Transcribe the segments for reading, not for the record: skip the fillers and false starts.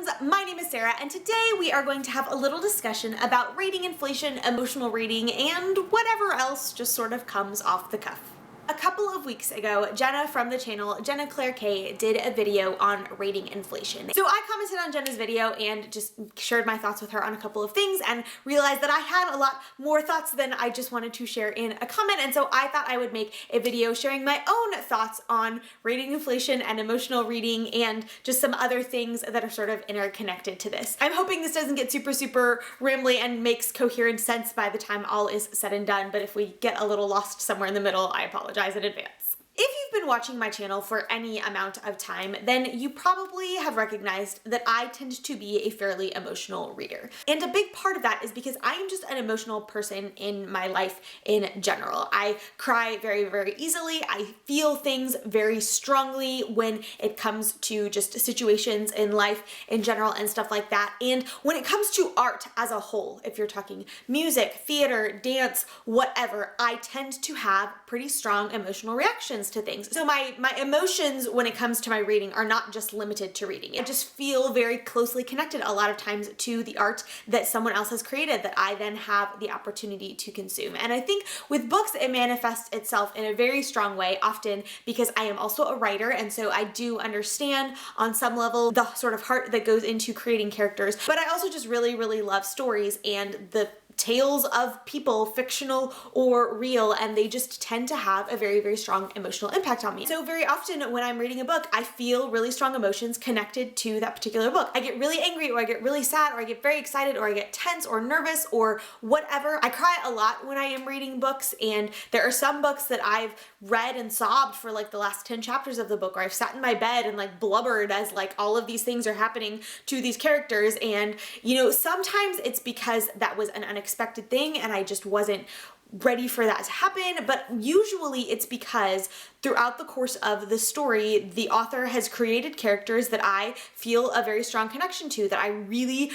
friends, my name is Sarah, and today we are going to have a little discussion about rating inflation, emotional reading, and whatever else just sort of comes off the cuff. A couple of weeks ago, Jenna from the channel, Jenna Claire K, did a video on rating inflation. So I commented on Jenna's video and just shared my thoughts with her on a couple of things and realized that I had a lot more thoughts than I just wanted to share in a comment, and so I thought I would make a video sharing my own thoughts on rating inflation and emotional reading and just some other things that are sort of interconnected to this. I'm hoping this doesn't get super rambly and makes coherent sense by the time all is said and done, but if we get a little lost somewhere in the middle, I apologize in advance. If you've been watching my channel for any amount of time, then you probably have recognized that I tend to be a fairly emotional reader. And a big part of that is because I am just an emotional person in my life in general. I cry very easily. I feel things very strongly when it comes to just situations in life in general and stuff like that. And when it comes to art as a whole, if you're talking music, theater, dance, whatever, I tend to have pretty strong emotional reactions to things. So my emotions when it comes to my reading are not just limited to reading. I just feel very closely connected a lot of times to the art that someone else has created that I then have the opportunity to consume. And I think with books it manifests itself in a very strong way, often because I am also a writer, and so I do understand on some level the sort of heart that goes into creating characters, but I also just really love stories and the tales of people, fictional or real, and they just tend to have a very strong emotional impact on me. So very often when I'm reading a book, I feel really strong emotions connected to that particular book. I get really angry, or I get really sad, or I get very excited, or I get tense or nervous or whatever. I cry a lot when I am reading books, and there are some books that I've read and sobbed for like the last 10 chapters of the book, or I've sat in my bed and like blubbered as like all of these things are happening to these characters. And you know, sometimes it's because that was an unexpected thing and I just wasn't ready for that to happen, but usually it's because throughout the course of the story, the author has created characters that I feel a very strong connection to, that I really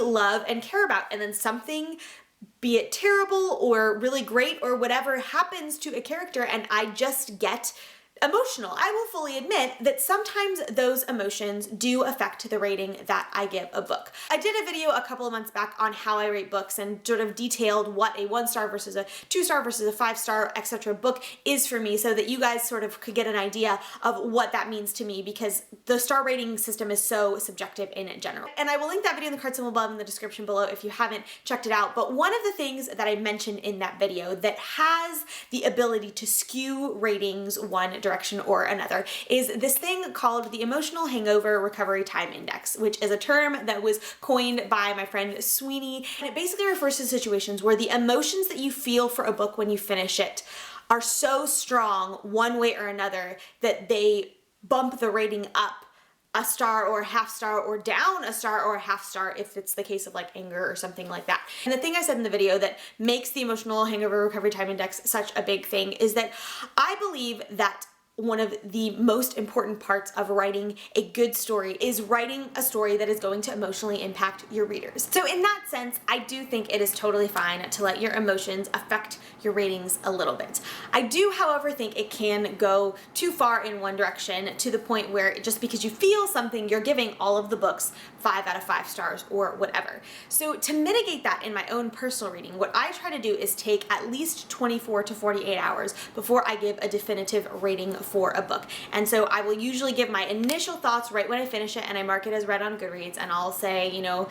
love and care about, and then something, be it terrible or really great or whatever, happens to a character and I just get emotional. I will fully admit that sometimes those emotions do affect the rating that I give a book. I did a video a couple of months back on how I rate books and sort of detailed what a 1-star versus a 2-star versus a 5-star, etc. book is for me, so that you guys sort of could get an idea of what that means to me, because the star rating system is so subjective in general. And I will link that video in the card symbol above in the description below if you haven't checked it out. But one of the things that I mentioned in that video that has the ability to skew ratings one direction or another is this thing called the Emotional Hangover Recovery Time Index, which is a term that was coined by my friend Sweeney, and it basically refers to situations where the emotions that you feel for a book when you finish it are so strong one way or another that they bump the rating up a star or a half star, or down a star or a half star if it's the case of like anger or something like that. And the thing I said in the video that makes the Emotional Hangover Recovery Time Index such a big thing is that I believe that one of the most important parts of writing a good story is writing a story that is going to emotionally impact your readers. So in that sense, I do think it is totally fine to let your emotions affect your ratings a little bit. I do, however, think it can go too far in one direction, to the point where just because you feel something, you're giving all of the books 5 out of 5 stars or whatever. So to mitigate that in my own personal reading, what I try to do is take at least 24 to 48 hours before I give a definitive rating for a book. And so I will usually give my initial thoughts right when I finish it, and I mark it as read on Goodreads, and I'll say, you know,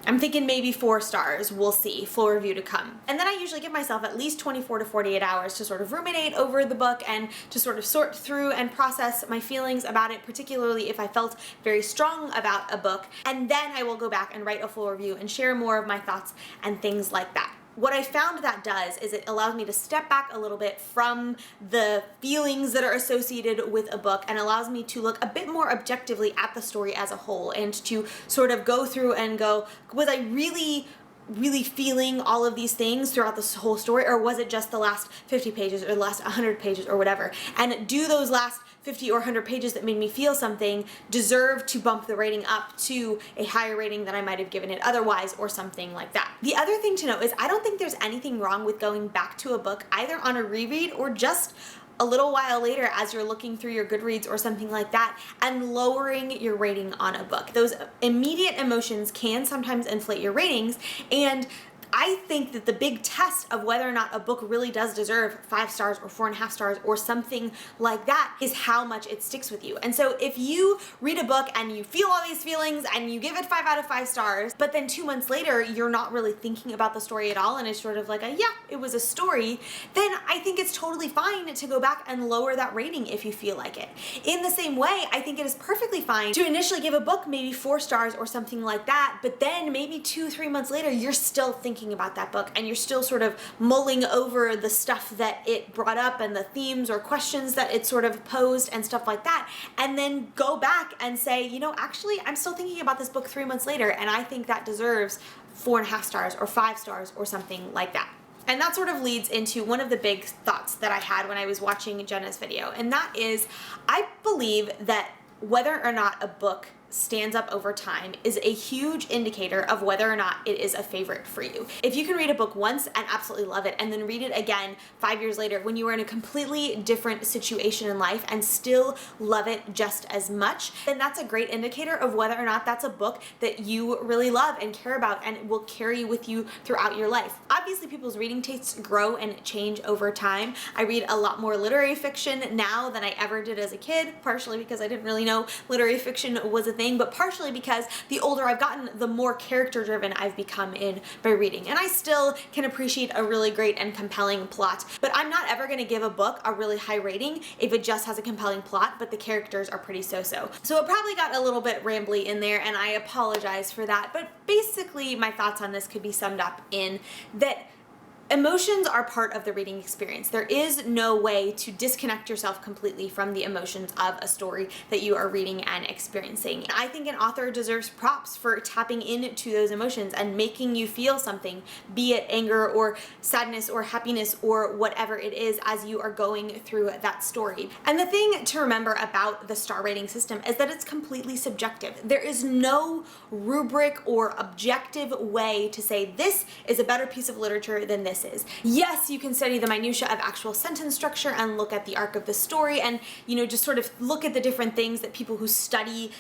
I'm thinking maybe 4 stars, we'll see, full review to come. And then I usually give myself at least 24 to 48 hours to sort of ruminate over the book and to sort of sort through and process my feelings about it, particularly if I felt very strong about a book. And then I will go back and write a full review and share more of my thoughts and things like that. What I found that does is it allows me to step back a little bit from the feelings that are associated with a book and allows me to look a bit more objectively at the story as a whole, and to sort of go through and go, was I really feeling all of these things throughout this whole story, or was it just the last 50 pages or the last 100 pages or whatever? And do those last 50 or 100 pages that made me feel something deserve to bump the rating up to a higher rating than I might have given it otherwise, or something like that. The other thing to note is I don't think there's anything wrong with going back to a book either on a reread or just a little while later as you're looking through your Goodreads or something like that and lowering your rating on a book. Those immediate emotions can sometimes inflate your ratings, and I think that the big test of whether or not a book really does deserve 5 stars or 4.5 stars or something like that is how much it sticks with you. And so if you read a book and you feel all these feelings and you give it 5 out of 5 stars, but then 2 months later you're not really thinking about the story at all and it's sort of like yeah, it was a story, then I think it's totally fine to go back and lower that rating if you feel like it. In the same way, I think it is perfectly fine to initially give a book maybe 4 stars or something like that, but then maybe 2-3 months later you're still thinking about that book and you're still sort of mulling over the stuff that it brought up and the themes or questions that it sort of posed and stuff like that, and then go back and say, you know, actually I'm still thinking about this book 3 months later and I think that deserves 4.5 stars or 5 stars or something like that. And that sort of leads into one of the big thoughts that I had when I was watching Jenna's video, and that is, I believe that whether or not a book stands up over time is a huge indicator of whether or not it is a favorite for you. If you can read a book once and absolutely love it and then read it again 5 years later when you are in a completely different situation in life and still love it just as much, then that's a great indicator of whether or not that's a book that you really love and care about and will carry with you throughout your life. Obviously, people's reading tastes grow and change over time. I read a lot more literary fiction now than I ever did as a kid, partially because I didn't really know literary fiction was a thing, but partially because the older I've gotten, the more character driven I've become in my reading. And I still can appreciate a really great and compelling plot, but I'm not ever going to give a book a really high rating if it just has a compelling plot, but the characters are pretty so-so. So it probably got a little bit rambly in there, and I apologize for that, but basically my thoughts on this could be summed up in that emotions are part of the reading experience. There is no way to disconnect yourself completely from the emotions of a story that you are reading and experiencing. I think an author deserves props for tapping into those emotions and making you feel something, be it anger or sadness or happiness or whatever it is as you are going through that story. And the thing to remember about the star rating system is that it's completely subjective. There is no rubric or objective way to say this is a better piece of literature than this is. Yes, you can study the minutia of actual sentence structure and look at the arc of the story and, you know, just sort of look at the different things that people who study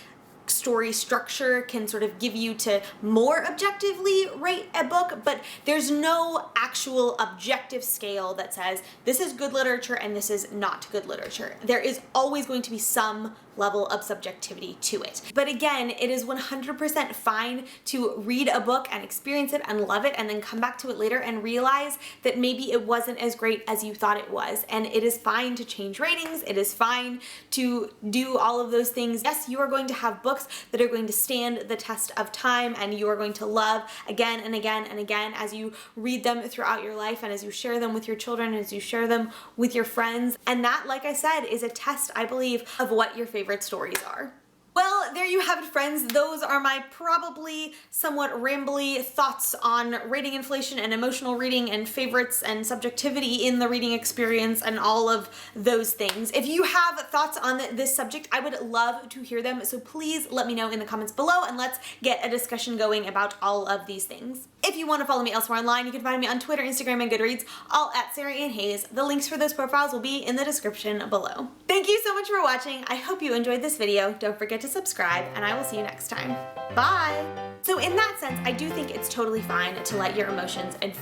story structure can sort of give you to more objectively rate a book, but there's no actual objective scale that says this is good literature and this is not good literature. There is always going to be some level of subjectivity to it. But again, it is 100% fine to read a book and experience it and love it and then come back to it later and realize that maybe it wasn't as great as you thought it was. And it is fine to change ratings. It is fine to do all of those things. Yes, you are going to have books that are going to stand the test of time and you are going to love again and again and again as you read them throughout your life and as you share them with your children, as you share them with your friends. And that, like I said, is a test, I believe, of what your favorite stories are. Well, there you have it, friends. Those are my probably somewhat rambly thoughts on rating inflation and emotional reading and favorites and subjectivity in the reading experience and all of those things. If you have thoughts on this subject, I would love to hear them. So please let me know in the comments below and let's get a discussion going about all of these things. If you want to follow me elsewhere online, you can find me on Twitter, Instagram, and Goodreads, all at Sarah Ann Hayes. The links for those profiles will be in the description below. Thank you so much for watching. I hope you enjoyed this video. Don't forget to subscribe, and I will see you next time. Bye! So in that sense, I do think it's totally fine to let your emotions and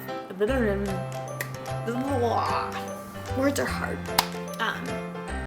words are hard.